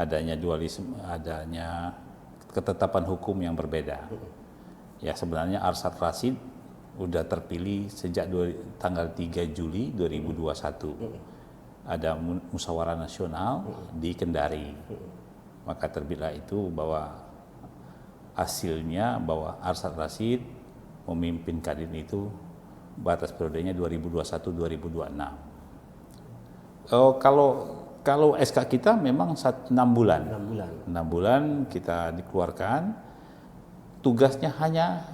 adanya dualisme, adanya ketetapan hukum yang berbeda. Ya sebenarnya Arsyad Rashid udah terpilih sejak tanggal 3 Juli 2021. Ada musyawarah nasional di Kendari. Maka terbitlah itu bahwa hasilnya bahwa Arsyad Rashid memimpin Kadin itu batas periodenya 2021-2026. Kalau SK kita memang 6 bulan. 6 bulan kita dikeluarkan. Tugasnya hanya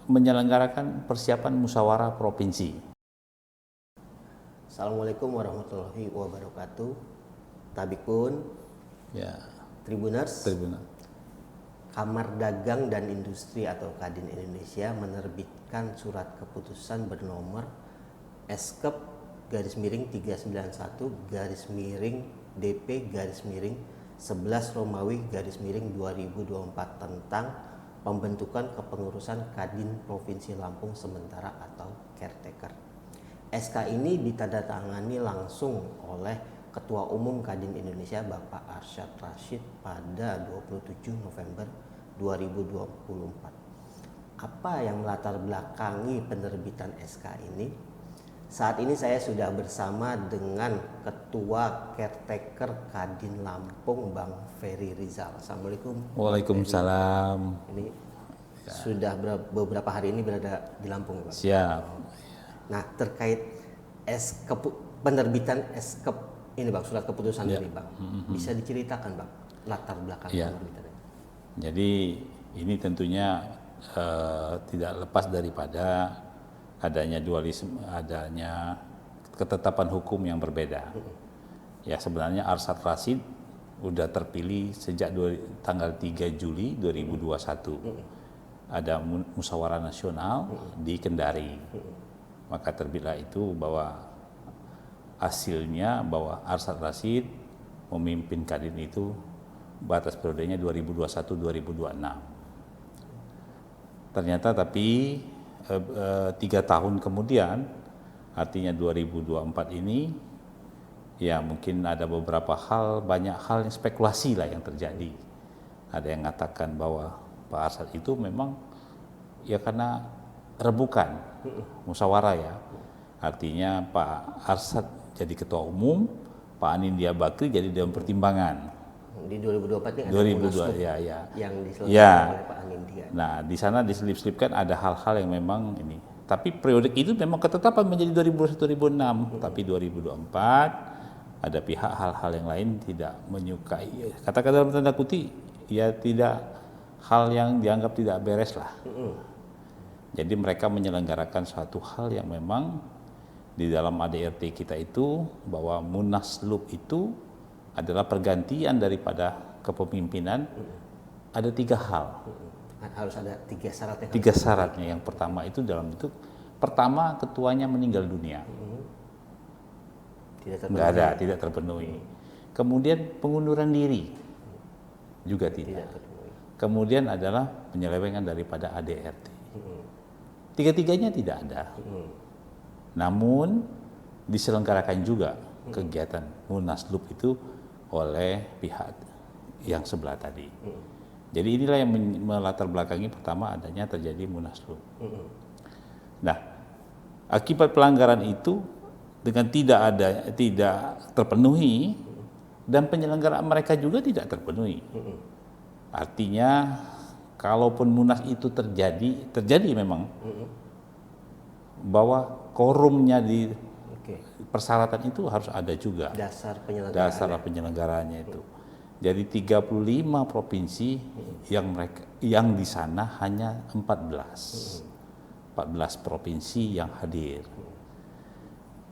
menyelenggarakan persiapan musyawarah provinsi. Assalamualaikum warahmatullahi wabarakatuh. Tabikun, Ya, Tribuners. Kamar Dagang dan Industri atau Kadin Indonesia menerbitkan surat keputusan bernomor SKEP-31-DP-11 tentang pembentukan kepengurusan Kadin Provinsi Lampung Sementara atau caretaker. SK ini ditandatangani langsung oleh Ketua Umum Kadin Indonesia Bapak Arsyad Rashid pada 27 November 2024. Apa yang melatar belakangi penerbitan SK ini? Saat ini saya sudah bersama dengan Ketua Caretaker Kadin Lampung, Bang Ferry Rizal. Assalamualaikum. Waalaikumsalam. Ini sudah beberapa hari ini berada di Lampung, Bang. Siap. Nah, terkait penerbitan SK ini, Bang, surat keputusan ini, Bang, bisa diceritakan, Bang, latar belakang penerbitannya? Jadi ini tentunya tidak lepas daripada adanya dualisme, adanya ketetapan hukum yang berbeda. Ya sebenarnya Arsyad Rashid udah terpilih sejak tanggal 3 Juli 2021. Ada musyawarah nasional di Kendari. Maka terbitlah itu bahwa hasilnya bahwa Arsyad Rashid memimpin Kadin itu batas periodenya 2021-2026. Ternyata tapi 3 tahun kemudian, artinya 2024 ini, ya mungkin ada beberapa hal, banyak hal yang spekulasi lah yang terjadi. Ada yang mengatakan bahwa Pak Arsyad itu memang ya karena rebukan musyawarah ya. Artinya Pak Arsyad jadi ketua umum, Pak Anindya Bakri jadi dewan pertimbangan. Di 2024 ini ada 2002 ya. yang diselenggarakan oleh Pak Anindya. Nah, di sana diselip-selipkan ada hal-hal yang memang ini. Tapi periode itu memang ketetapan menjadi 2001-2006, tapi 2024 ada pihak hal-hal yang lain tidak menyukai. Katakan dalam tanda kutip, ya tidak, hal yang dianggap tidak beres lah. Jadi mereka menyelenggarakan suatu hal yang memang di dalam ADRT kita itu bahwa Munaslup itu adalah pergantian daripada kepemimpinan. Ada 3 hal. Harus ada 3 syarat yang 3 syaratnya. Yang pertama itu dalam bentuk pertama ketuanya meninggal dunia. Tidak terpenuhi. Kemudian pengunduran diri juga tidak terpenuhi. Kemudian adalah penyelewengan daripada ADRT. 3-tiganya tidak ada. Namun diselenggarakan juga kegiatan Munaslup itu oleh pihak yang sebelah tadi. Jadi inilah yang melatar belakangi pertama adanya terjadi Munaslup. Nah, akibat pelanggaran itu dengan tidak terpenuhi dan penyelenggaraan mereka juga tidak terpenuhi. Artinya kalaupun Munas itu terjadi memang bahwa korumnya di persyaratan itu harus ada juga. Dasar penyelenggaraannya itu. Jadi 35 provinsi yang di sana hanya 14 provinsi yang hadir.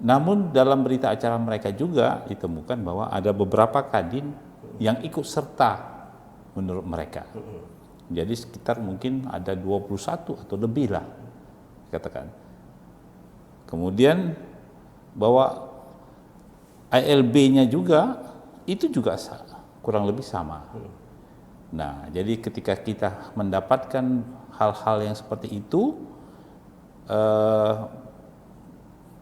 Namun dalam berita acara mereka juga ditemukan bahwa ada beberapa kadin yang ikut serta menurut mereka. Jadi sekitar mungkin ada 21 atau lebih lah katakan. Kemudian bahwa ALB-nya juga itu juga kurang lebih sama. Nah, jadi ketika kita mendapatkan hal-hal yang seperti itu,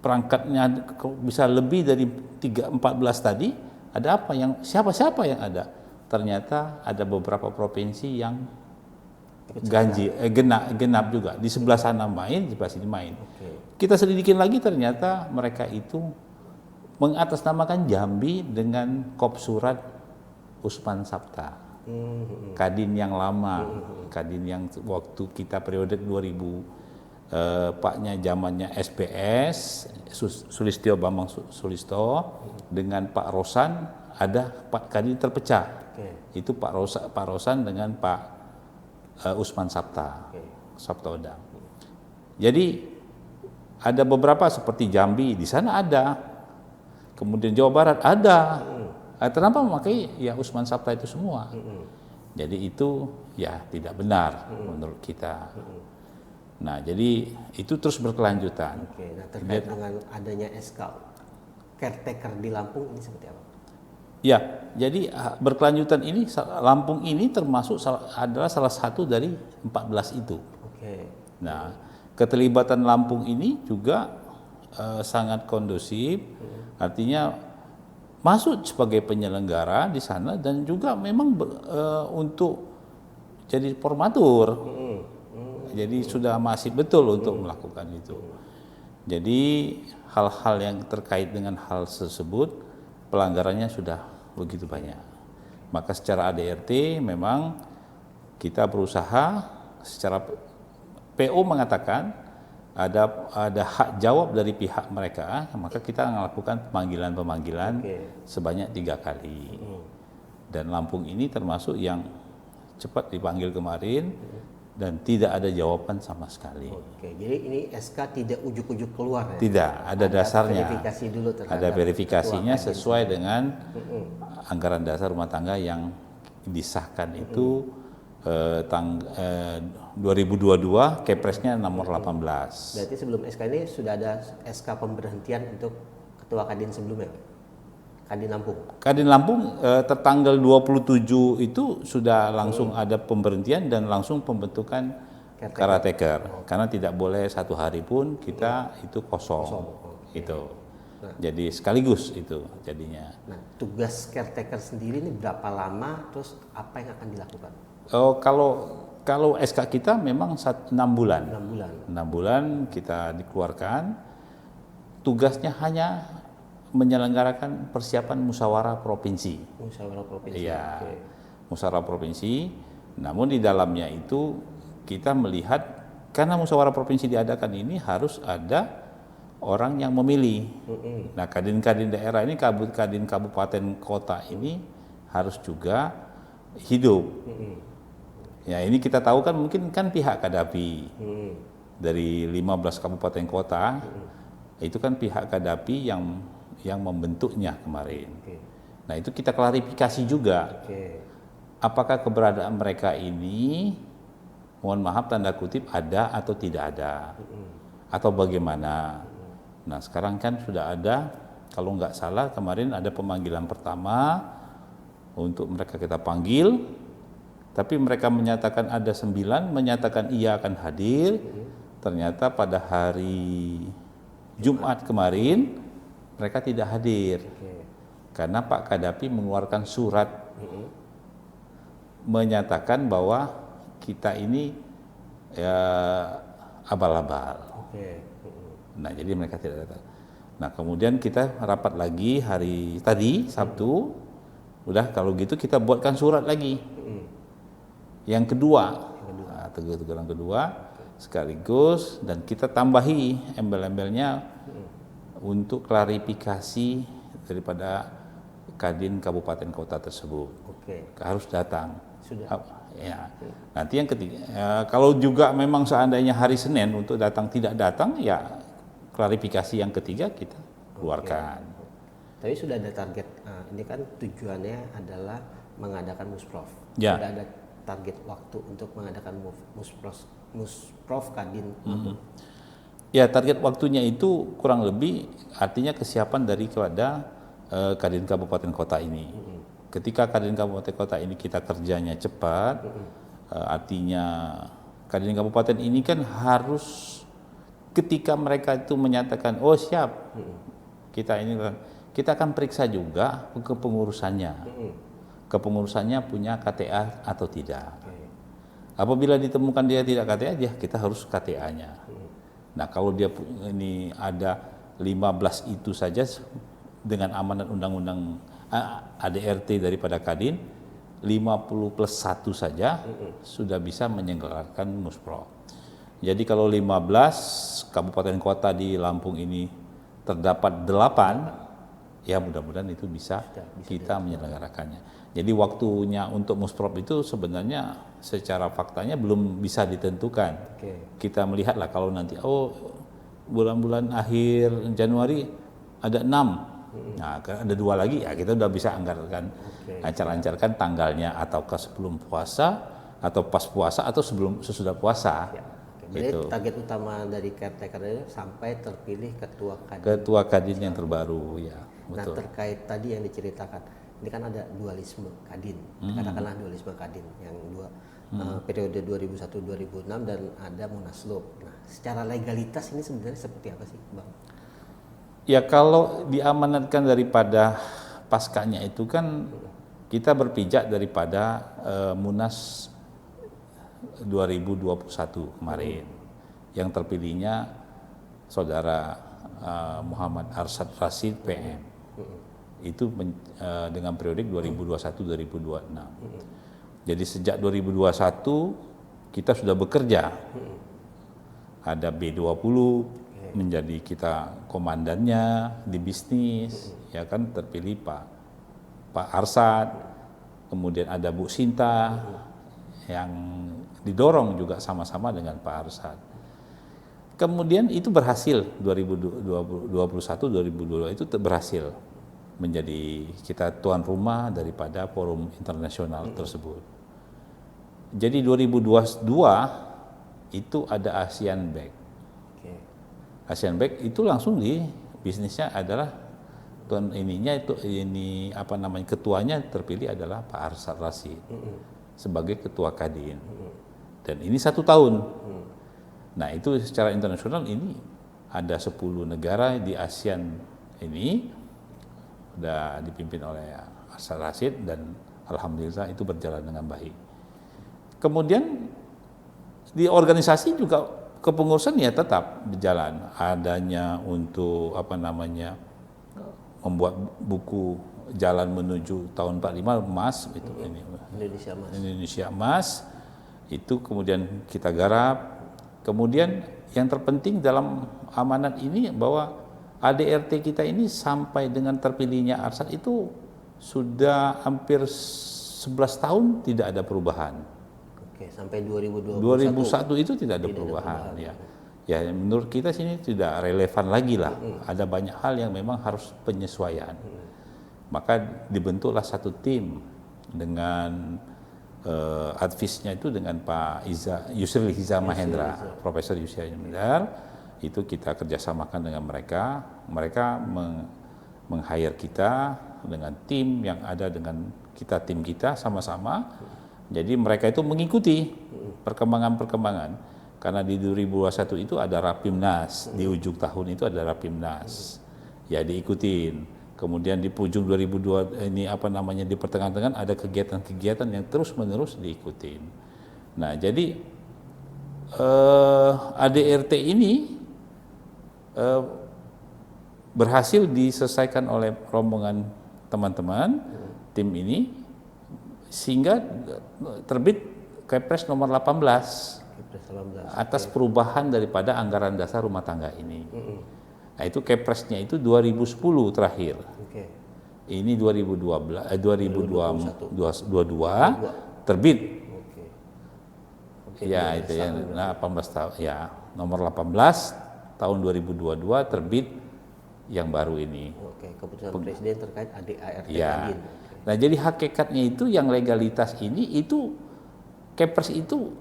perangkatnya bisa lebih dari 14 tadi, ada apa yang siapa-siapa yang ada? ternyata ada beberapa provinsi yang genap juga. Di sebelah sana main, di sebelah sini main. Kita selidikin lagi, ternyata mereka itu mengatasnamakan Jambi dengan kop surat Usman Sabta. Kadin yang lama, Kadin yang waktu kita periode 2000, paknya zamannya SBS, Sulistyo Bambang Sulisto, dengan Pak Rosan, ada Pak Kadin terpecah. Itu Pak Rosan dengan Pak Usman Sabta, Sabta Odang. Jadi ada beberapa seperti Jambi, di sana ada. Kemudian Jawa Barat ada. Kenapa memakai ya Usman Sabta itu semua? Jadi itu ya tidak benar menurut kita. Nah, jadi itu terus berkelanjutan. Nah, terkait dengan adanya SK caretaker di Lampung ini seperti apa? Ya, jadi berkelanjutan ini, Lampung ini termasuk adalah salah satu dari 14 itu. Nah, keterlibatan Lampung ini juga sangat kondusif, artinya masuk sebagai penyelenggara di sana dan juga memang untuk jadi formatur. Jadi sudah masih betul untuk melakukan itu. Jadi hal-hal yang terkait dengan hal tersebut pelanggarannya sudah begitu banyak. Maka secara ADRT memang kita berusaha, secara PO mengatakan ada hak jawab dari pihak mereka, maka kita melakukan pemanggilan sebanyak 3 kali. Dan Lampung ini termasuk yang cepat dipanggil kemarin dan tidak ada jawaban sama sekali. Jadi ini SK tidak ujuk-ujuk keluar ya? Tidak, ada dasarnya. Verifikasi dulu terhadap ada verifikasinya sesuai dengan anggaran dasar rumah tangga yang disahkan itu 2022, Kepresnya nomor 18. Berarti sebelum SK ini sudah ada SK pemberhentian untuk Ketua Kadin sebelumnya? Kadin Lampung? Kadin Lampung tertanggal 27 itu sudah langsung ada pemberhentian dan langsung pembentukan caretaker. Karena tidak boleh 1 hari pun kita itu kosong. Itu. Jadi sekaligus itu jadinya. Nah, tugas caretaker sendiri ini berapa lama, terus apa yang akan dilakukan? Kalau SK kita memang 6 bulan. 6 bulan kita dikeluarkan. Tugasnya hanya menyelenggarakan persiapan musyawarah provinsi. Musyawarah provinsi. Iya. Musyawarah provinsi. Namun di dalamnya itu kita melihat karena musyawarah provinsi diadakan ini harus ada orang yang memilih. Nah, kadin-kadin daerah ini, kadin kabupaten kota ini harus juga hidup. Ya, ini kita tahu kan mungkin kan pihak Kadapi dari 15 kabupaten kota itu kan pihak Kadapi yang membentuknya kemarin. Nah, itu kita klarifikasi juga. Apakah keberadaan mereka ini, mohon maaf tanda kutip, ada atau tidak ada, atau bagaimana? Nah, sekarang kan sudah ada, kalau nggak salah kemarin ada pemanggilan pertama untuk mereka kita panggil. Tapi mereka menyatakan ada 9, menyatakan iya akan hadir. Ternyata pada hari Jumat kemarin mereka tidak hadir. Karena Pak Kadapi mengeluarkan surat menyatakan bahwa kita ini ya abal-abal. Nah, jadi mereka tidak datang. Nah, kemudian kita rapat lagi hari tadi Sabtu. Udah kalau gitu kita buatkan surat lagi. Yang kedua, teguran kedua sekaligus, dan kita tambahi embel-embelnya untuk klarifikasi daripada Kadin kabupaten kota tersebut. Harus datang. Sudah. Ya. Nanti yang ketiga, kalau juga memang seandainya hari Senin untuk datang tidak datang, ya klarifikasi yang ketiga kita keluarkan. Tapi sudah ada target. Ini kan tujuannya adalah mengadakan musprov. Ya. Sudah ada target waktu untuk mengadakan musprov Kadin. Ya, target waktunya itu kurang lebih artinya kesiapan daripada Kadin kabupaten kota ini. Ketika Kadin kabupaten kota ini kita kerjanya cepat, artinya Kadin kabupaten ini kan harus ketika mereka itu menyatakan oh siap, kita akan periksa juga kepengurusannya. kepengurusannya punya KTA atau tidak. Apabila ditemukan dia tidak KTA, kita harus KTA-nya. Nah, kalau dia ini ada 15 itu saja dengan amanat undang-undang ADRT daripada Kadin, 50 plus 1 saja sudah bisa menyelenggarakan Muspro. Jadi kalau 15 kabupaten kota di Lampung ini terdapat 8, ya mudah-mudahan itu bisa kita menyelenggarakannya. Jadi waktunya untuk Musprop itu sebenarnya secara faktanya belum bisa ditentukan. Kita melihatlah kalau nanti bulan-bulan akhir Januari ada 6, nah ada 2 lagi ya kita udah bisa anggarkan, ancar-ancarkan tanggalnya ataukah sebelum puasa atau pas puasa atau sesudah puasa. Jadi target utama dari caretaker itu sampai terpilih ketua Kadin. Ketua Kadin yang terbaru ya. Nah terkait tadi yang diceritakan, ini kan ada dualisme Kadin, katakanlah dualisme Kadin yang periode 2001-2006 dan ada Munaslup. Nah secara legalitas ini sebenarnya seperti apa sih Bang? Ya kalau diamanatkan daripada paskanya itu kan kita berpijak daripada Munas 2021 kemarin, yang terpilihnya saudara Muhammad Arsyad Rashid PM, itu dengan periodik 2021-2026. Jadi sejak 2021 kita sudah bekerja, ada B20 menjadi kita komandannya di bisnis, ya kan terpilih Pak Arsyad, kemudian ada Bu Sinta yang didorong juga sama-sama dengan Pak Arsyad. Kemudian itu berhasil 2021-2022 itu berhasil menjadi kita tuan rumah daripada forum internasional tersebut. Jadi 2022 itu ada ASEAN Bank. ASEAN Bank itu langsung di bisnisnya adalah tuan ketuanya terpilih adalah Pak Arsyad Rashid sebagai ketua Kadin. Dan ini 1 tahun. Nah itu secara internasional ini ada 10 negara di ASEAN ini sudah dipimpin oleh Arsyad Rashid dan alhamdulillah itu berjalan dengan baik. Kemudian di organisasi juga kepengurusan ya tetap berjalan. Adanya untuk membuat buku jalan menuju tahun 45 emas itu Indonesia Emas. Itu kemudian kita garap. Kemudian yang terpenting dalam amanat ini bahwa ADRT kita ini sampai dengan terpilihnya Arsyad itu sudah hampir 11 tahun tidak ada perubahan. Sampai 2021 itu tidak ada perubahan. Ya menurut kita sini tidak relevan lagi lah. Ada banyak hal yang memang harus penyesuaian. Maka dibentuklah satu tim dengan advisnya itu dengan Pak Yusril Hiza Mahendra, Profesor Yusril Mahendra, itu kita kerjasamakan dengan mereka meng-hire kita dengan tim yang ada dengan tim kita sama-sama. Jadi mereka itu mengikuti perkembangan-perkembangan, karena di 2021 itu ada Rapimnas, di ujung tahun itu ada Rapimnas, ya diikutin. Kemudian di ujung 2002 ini di pertengahan-tengahan ada kegiatan-kegiatan yang terus-menerus diikutin. Nah, jadi ADRT ini berhasil diselesaikan oleh rombongan teman-teman tim ini sehingga terbit Kepres nomor 18 atas perubahan daripada anggaran dasar rumah tangga ini. Nah, itu Kepresnya itu 2010 terakhir. Ini 2022 terbit. Ya itu ya 18 tahun ya nomor 18 tahun 2022 terbit yang baru ini. Keputusan Presiden terkait ADART ya. Kadin. Nah, jadi hakikatnya itu yang legalitas ini itu Kepres itu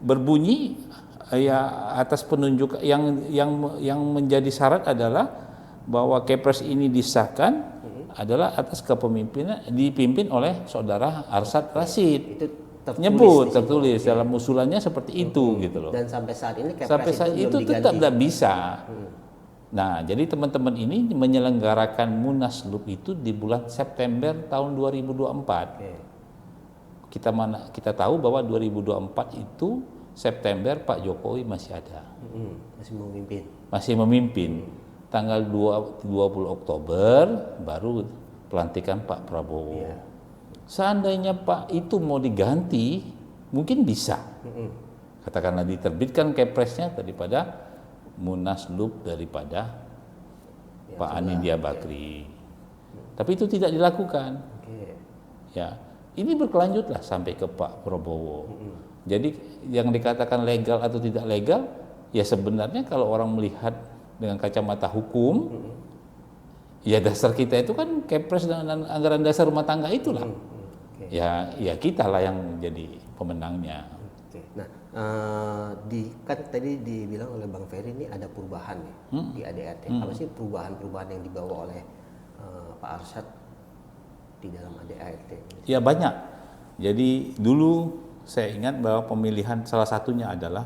berbunyi ya atas penunjuk yang menjadi syarat adalah bahwa Kepres ini disahkan adalah atas kepemimpinan dipimpin oleh saudara Arsyad Rashid. Itu tertulis dalam usulannya seperti itu gitu loh. Dan sampai saat ini Kepres itu tetap tidak bisa. Nah, jadi teman-teman ini menyelenggarakan Munaslup itu di bulan September tahun 2024. Oke. Kita tahu bahwa 2024 itu September Pak Jokowi masih ada. Masih memimpin. Masih memimpin. Tanggal 20 Oktober baru pelantikan Pak Prabowo. Iya. Seandainya Pak itu mau diganti, mungkin bisa. Katakanlah diterbitkan kepresnya daripada Munaslup daripada Ya, Pak Anindya Bakri. Tapi itu tidak dilakukan. Oke. Ya, ini berkelanjutlah sampai ke Pak Prabowo. Jadi yang dikatakan legal atau tidak legal, ya sebenarnya kalau orang melihat dengan kacamata hukum, ya dasar kita itu kan Kepres dan anggaran dasar rumah tangga itulah. Oke. Ya kita lah yang jadi pemenangnya. Oke. Nah, kan tadi dibilang oleh Bang Ferry ini ada perubahan nih di ADART. Apa sih perubahan-perubahan yang dibawa oleh Pak Arsyad di dalam ADART? Ya banyak. Jadi dulu saya ingat bahwa pemilihan salah satunya adalah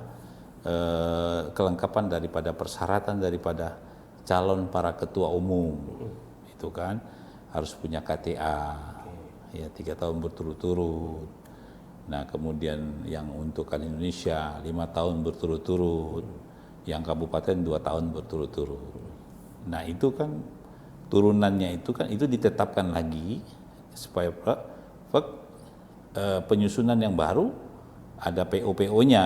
kelengkapan daripada persyaratan daripada calon para ketua umum. Itu kan harus punya KTA, ya 3 tahun berturut-turut. Nah kemudian yang untuk kan Indonesia 5 tahun berturut-turut, yang kabupaten 2 tahun berturut-turut. Nah itu kan turunannya itu kan itu ditetapkan lagi supaya penyusunan yang baru ada PO-PO-nya.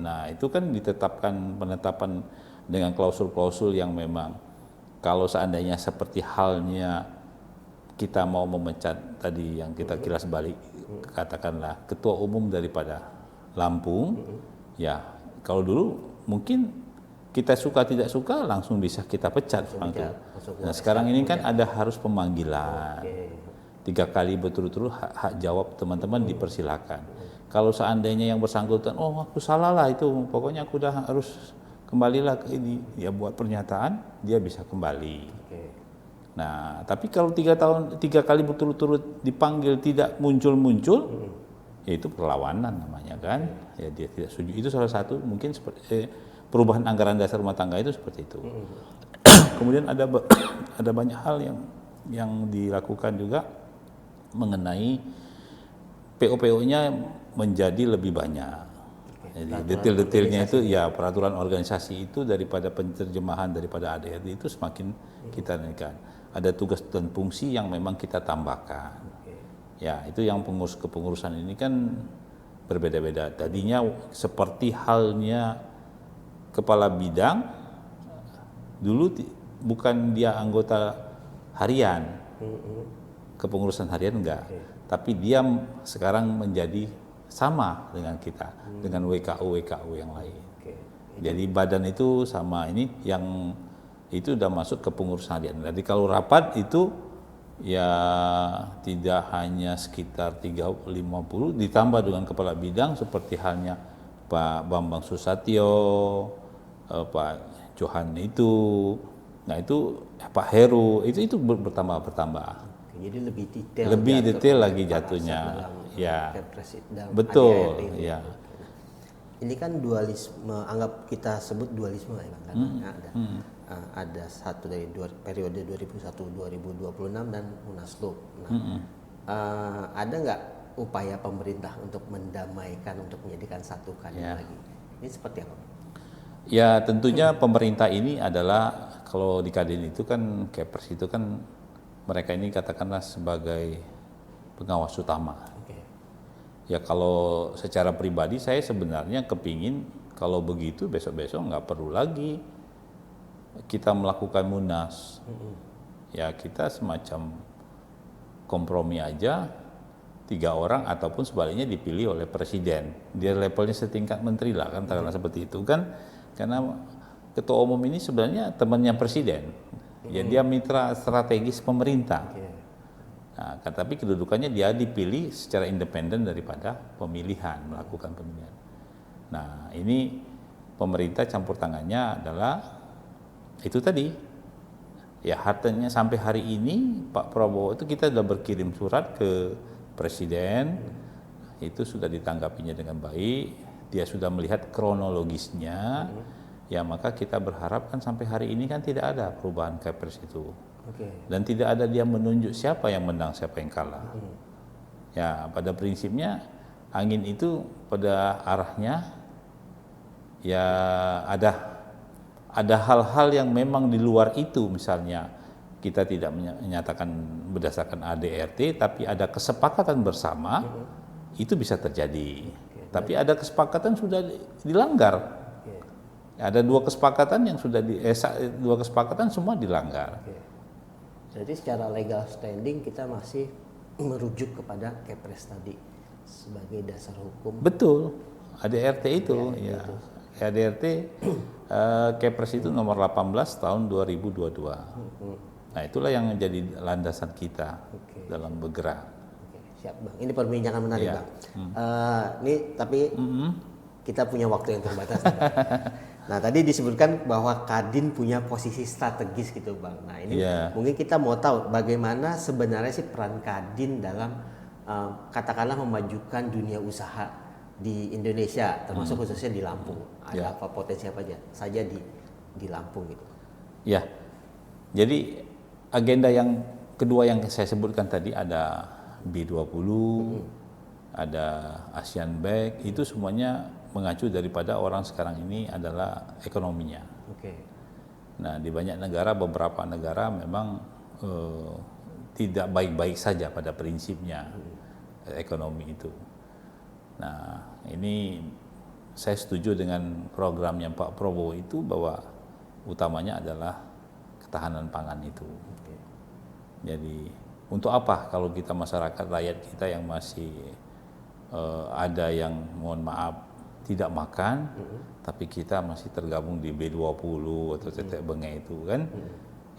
Nah itu kan ditetapkan penetapan dengan klausul-klausul yang memang kalau seandainya seperti halnya kita mau memecat tadi yang kita kilas balik, katakanlah ketua umum daripada Lampung, ya kalau dulu mungkin kita suka tidak suka langsung bisa kita pecat. Nah sekarang ini kan ada harus pemanggilan. 3 kali berturut-turut hak jawab teman-teman dipersilakan. Kalau seandainya yang bersangkutan, oh aku salah lah itu, pokoknya aku udah harus kembalilah ke ini, ya buat pernyataan dia bisa kembali. Nah, tapi kalau 3 kali berturut-turut dipanggil tidak muncul-muncul, ya itu perlawanan namanya kan. Ya dia tidak setuju. Itu salah satu mungkin seperti perubahan anggaran dasar rumah tangga itu seperti itu. Kemudian ada banyak hal yang dilakukan juga mengenai PO-PO-nya menjadi lebih banyak. Jadi detail-detailnya itu ya peraturan organisasi itu daripada penerjemahan daripada ADART itu semakin kita naikkan. Ada tugas dan fungsi yang memang kita tambahkan. Ya itu yang kepengurusan ini kan berbeda-beda. Tadinya seperti halnya kepala bidang, dulu bukan dia anggota harian, kepengurusan harian enggak, tapi dia sekarang menjadi sama dengan kita, dengan WKU yang lain. Jadi badan itu sama ini yang itu udah masuk ke pengurusan harian. Jadi kalau rapat itu ya tidak hanya sekitar 50 ditambah dengan kepala bidang seperti halnya Pak Bambang Susatyo, Pak Johan itu, nah itu Pak Heru itu bertambah. Jadi lebih detail. Lebih detail lagi jatuhnya. Ya. Betul. Ya. Ini kan dualisme, anggap kita sebut dualisme ya Bang, karena ada satu dari periode 2001-2026 dan Munaslup. Nah, ada nggak upaya pemerintah untuk mendamaikan, untuk menjadikan satu kadin lagi? Ini seperti apa? Ya tentunya pemerintah ini adalah kalau di kadin itu kan Kepres itu kan mereka ini katakanlah sebagai pengawas utama. Ya kalau secara pribadi saya sebenarnya kepingin kalau begitu besok-besok nggak perlu lagi kita melakukan munas. Ya kita semacam kompromi aja 3 orang ataupun sebaliknya dipilih oleh presiden. Dia levelnya setingkat menteri lah kan karena seperti itu kan, karena ketua umum ini sebenarnya temannya presiden. Ya dia mitra strategis pemerintah. Nah, tapi kedudukannya dia dipilih secara independen daripada melakukan pemilihan. Nah, ini pemerintah campur tangannya adalah itu tadi. Ya, artinya sampai hari ini Pak Prabowo itu kita sudah berkirim surat ke presiden, itu sudah ditanggapinya dengan baik. Dia sudah melihat kronologisnya. Ya maka kita berharap kan sampai hari ini kan tidak ada perubahan Kepres itu. Oke. Dan tidak ada dia menunjuk siapa yang menang, siapa yang kalah. Ya pada prinsipnya angin itu pada arahnya ya ada hal-hal yang memang di luar itu, misalnya kita tidak menyatakan berdasarkan ADRT tapi ada kesepakatan bersama, itu bisa terjadi. Tapi ada kesepakatan sudah dilanggar. Ada dua kesepakatan yang sudah dua kesepakatan semua dilanggar. Oke. Jadi secara legal standing kita masih merujuk kepada Kepres tadi sebagai dasar hukum. Betul, ADRT itu ya. ADRT Kepres itu nomor 18 tahun 2022. Nah, itulah yang menjadi landasan kita dalam bergerak. Oke, siap Bang. Ini perbincangan menarik Iya. Bang. Ini tapi kita punya waktu yang terbatas. Nih, Bang. Nah, tadi disebutkan bahwa Kadin punya posisi strategis gitu Bang. Nah, ini mungkin kita mau tahu bagaimana sebenarnya sih peran Kadin dalam katakanlah memajukan dunia usaha di Indonesia, termasuk khususnya di Lampung. Ada apa potensi apa saja di Lampung gitu. Ya. Jadi agenda yang kedua yang saya sebutkan tadi ada B20, ada ASEAN Bank, itu semuanya mengacu daripada orang sekarang ini adalah ekonominya. Oke. Nah, di banyak negara, beberapa negara memang tidak baik-baik saja pada prinsipnya ekonomi itu. Nah, ini saya setuju dengan programnya Pak Prabowo itu bahwa utamanya adalah ketahanan pangan itu. Jadi untuk apa kalau kita masyarakat rakyat kita yang masih ada yang mohon maaf tidak makan, tapi kita masih tergabung di B20 atau tetek bengek itu kan,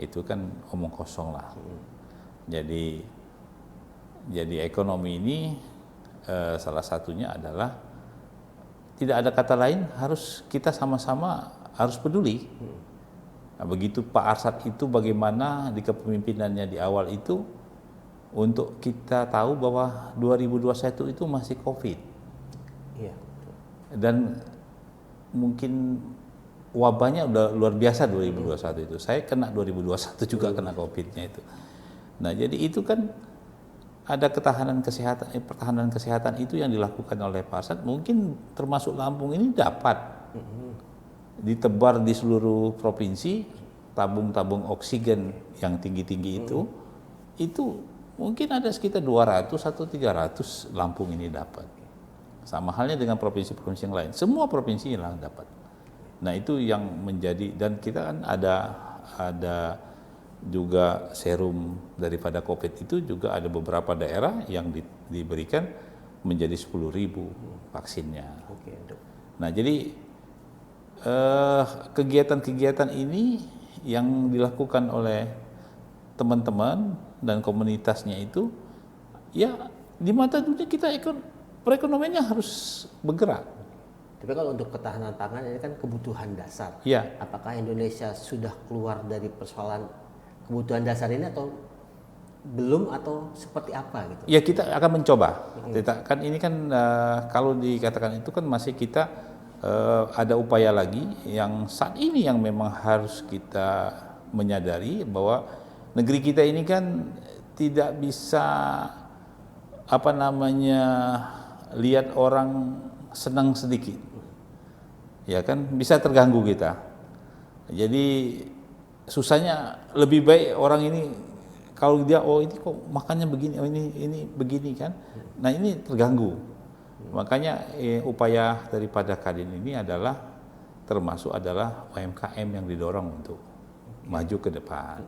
itu kan omong kosong lah. Jadi ekonomi ini salah satunya adalah tidak ada kata lain, harus kita sama-sama harus peduli. Nah, begitu Pak Arsad itu bagaimana di kepemimpinannya di awal itu untuk kita tahu bahwa 2021 itu masih COVID. Iya. Dan mungkin wabahnya udah luar biasa 2021 itu. Saya kena 2021 juga kena COVID-nya itu. Nah, jadi itu kan ada pertahanan kesehatan itu yang dilakukan oleh Pak Arsad, mungkin termasuk Lampung ini dapat ditebar di seluruh provinsi, tabung-tabung oksigen yang tinggi-tinggi itu mungkin ada sekitar 200 atau 300 Lampung ini dapat. Sama halnya dengan provinsi-provinsi yang lain, semua provinsi yang dapat. Nah, itu yang menjadi, dan kita kan ada juga serum daripada COVID itu juga ada beberapa daerah yang diberikan menjadi 10.000 vaksinnya. Oke, Nah, jadi kegiatan-kegiatan ini yang dilakukan oleh teman-teman dan komunitasnya itu, ya di mata dunia kita perekonomiannya harus bergerak. Tapi kalau untuk ketahanan pangan ini kan kebutuhan dasar. Ya. Apakah Indonesia sudah keluar dari persoalan kebutuhan dasar ini atau belum, atau seperti apa gitu? Ya, kita akan mencoba. Kita kan ini kan kalau dikatakan itu kan masih kita ada upaya lagi yang saat ini yang memang harus kita menyadari bahwa negeri kita ini kan tidak bisa lihat orang senang sedikit. Ya kan, bisa terganggu kita. Jadi susahnya lebih baik orang ini kalau dia ini kok makannya begini, ini begini kan. Nah, ini terganggu. Makanya upaya daripada Kadin ini adalah termasuk adalah UMKM yang didorong untuk maju ke depan.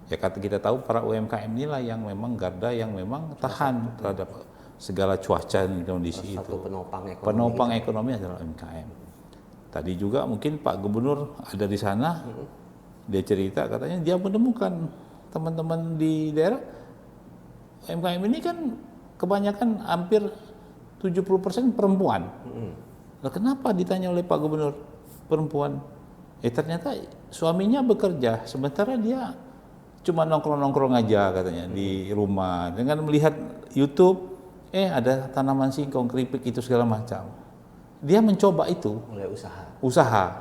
Ya, kita tahu para UMKM inilah yang memang garda yang memang tahan terhadap segala cuaca dan kondisi itu. Penopang ekonomi adalah UMKM. Tadi juga mungkin Pak Gubernur ada di sana, dia cerita katanya dia menemukan teman-teman di daerah UMKM ini kan kebanyakan hampir 70% perempuan. Nah, kenapa ditanya oleh Pak Gubernur perempuan? Ternyata suaminya bekerja, sementara dia cuma nongkrong-nongkrong aja katanya di rumah dengan melihat YouTube, ada tanaman singkong, keripik itu segala macam. Dia mencoba itu, mulai usaha.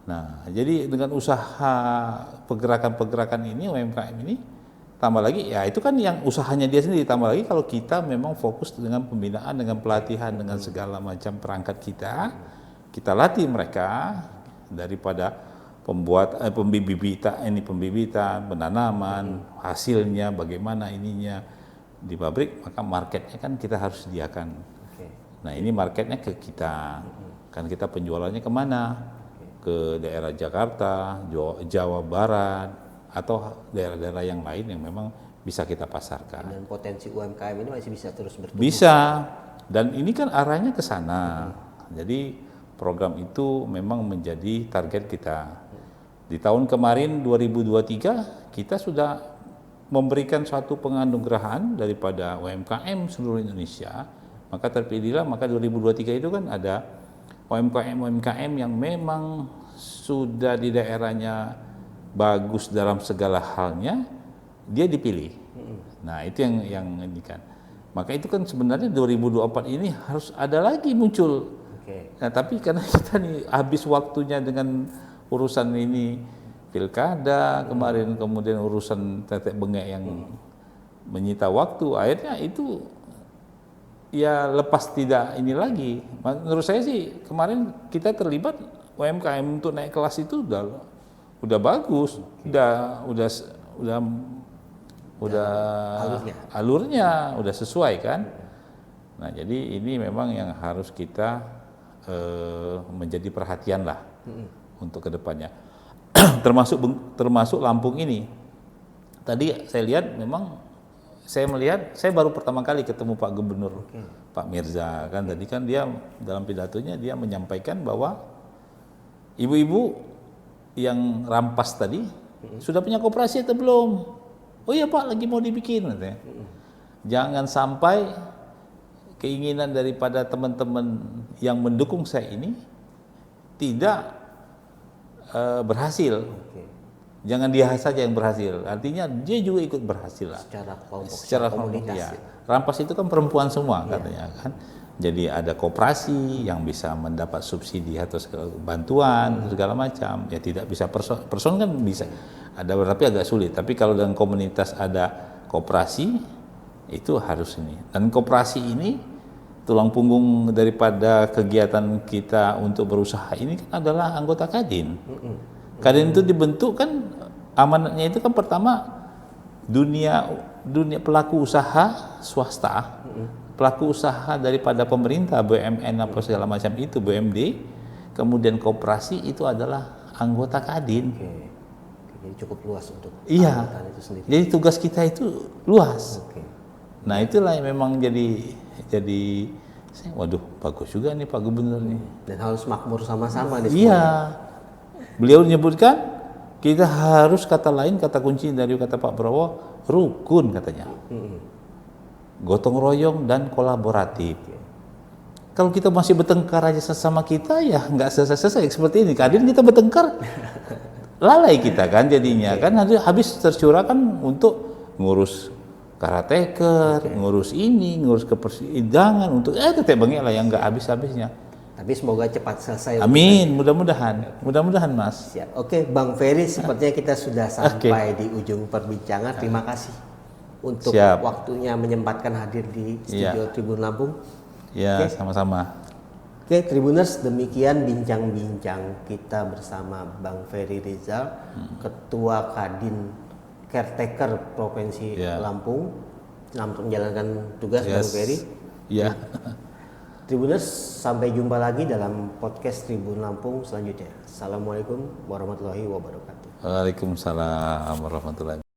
Nah, jadi dengan usaha pergerakan-pergerakan ini UMKM ini tambah lagi ya itu kan yang usahanya dia sendiri, tambah lagi kalau kita memang fokus dengan pembinaan, dengan pelatihan, dengan segala macam perangkat kita latih mereka daripada pembibitan, penanaman, hasilnya bagaimana ininya di pabrik, maka marketnya kan kita harus sediakan. Nah ini marketnya ke kita, kan kita penjualannya kemana? Ke daerah Jakarta, Jawa Barat, atau daerah-daerah yang lain yang memang bisa kita pasarkan. Dan potensi UMKM ini masih bisa terus bertumbuh. Bisa, dan ini kan arahnya ke sana. Jadi program itu memang menjadi target kita. Di tahun kemarin 2023 kita sudah memberikan suatu penganugerahan daripada UMKM seluruh Indonesia. Maka terpilihlah, maka 2023 itu kan ada UMKM yang memang sudah di daerahnya bagus dalam segala halnya, dia dipilih. Nah itu yang ini kan. Maka itu kan sebenarnya 2024 ini harus ada lagi muncul. Nah tapi karena kita nih habis waktunya dengan urusan ini pilkada kemarin, kemudian urusan tetek bengek yang menyita waktu, akhirnya itu ya lepas tidak ini lagi. Menurut saya sih kemarin kita terlibat UMKM untuk naik kelas itu udah bagus, udah alurnya udah sesuai kan. Nah jadi ini memang yang harus kita menjadi perhatian lah untuk kedepannya. termasuk Lampung ini. Tadi saya lihat memang saya baru pertama kali ketemu Pak Gubernur, Pak Mirza kan. Tadi kan dia dalam pidatonya dia menyampaikan bahwa ibu-ibu yang rampas tadi sudah punya koperasi atau belum? Oh iya Pak, lagi mau dibikin katanya. Jangan sampai keinginan daripada teman-teman yang mendukung saya ini tidak berhasil. Jangan dia saja yang berhasil, artinya dia juga ikut berhasil lah. Secara komunitas. Ya. Rampas itu kan perempuan semua katanya kan. Jadi ada koperasi yang bisa mendapat subsidi atau bantuan segala macam. Ya tidak bisa person kan bisa. Ada tapi agak sulit. Tapi kalau dengan komunitas ada koperasi itu harus ini. Dan koperasi ini tulang punggung daripada kegiatan kita untuk berusaha ini kan adalah anggota Kadin. Kadin itu dibentuk kan amanatnya itu kan pertama dunia pelaku usaha swasta, pelaku usaha daripada pemerintah, BUMN apa segala macam itu, BUMD, kemudian koperasi itu adalah anggota Kadin. Jadi cukup luas untuk anggota itu sendiri. Jadi tugas kita itu luas. Nah itulah yang memang jadi waduh bagus juga nih Pak Gubernur nih. Dan harus makmur sama-sama nih semuanya. Iya. Beliau menyebutkan kita harus kata kunci dari kata Pak Prabowo rukun katanya, gotong royong dan kolaboratif. Kalau kita masih bertengkar aja sesama kita ya nggak selesai seperti ini. Kadang kita bertengkar lalai kita kan jadinya kan habis tercurah kan untuk ngurus karateker, ngurus ini, ngurus kepersidangan untuk tetek bengek lah yang nggak habis-habisnya. Tapi semoga cepat selesai. Amin, mudah-mudahan Mas. Siap. Oke, Bang Ferry, sepertinya kita sudah sampai di ujung perbincangan. Terima kasih untuk waktunya menyempatkan hadir di studio Tribun Lampung. Ya, sama-sama. Oke, Tribuners, demikian bincang-bincang kita bersama Bang Ferry Rizal, Ketua Kadin Caretaker Provinsi Lampung. Selamat menjalankan tugas, Bang Ferry. Iya. Tribuners, sampai jumpa lagi dalam podcast Tribun Lampung selanjutnya. Assalamualaikum warahmatullahi wabarakatuh. Waalaikumsalam warahmatullahi wabarakatuh.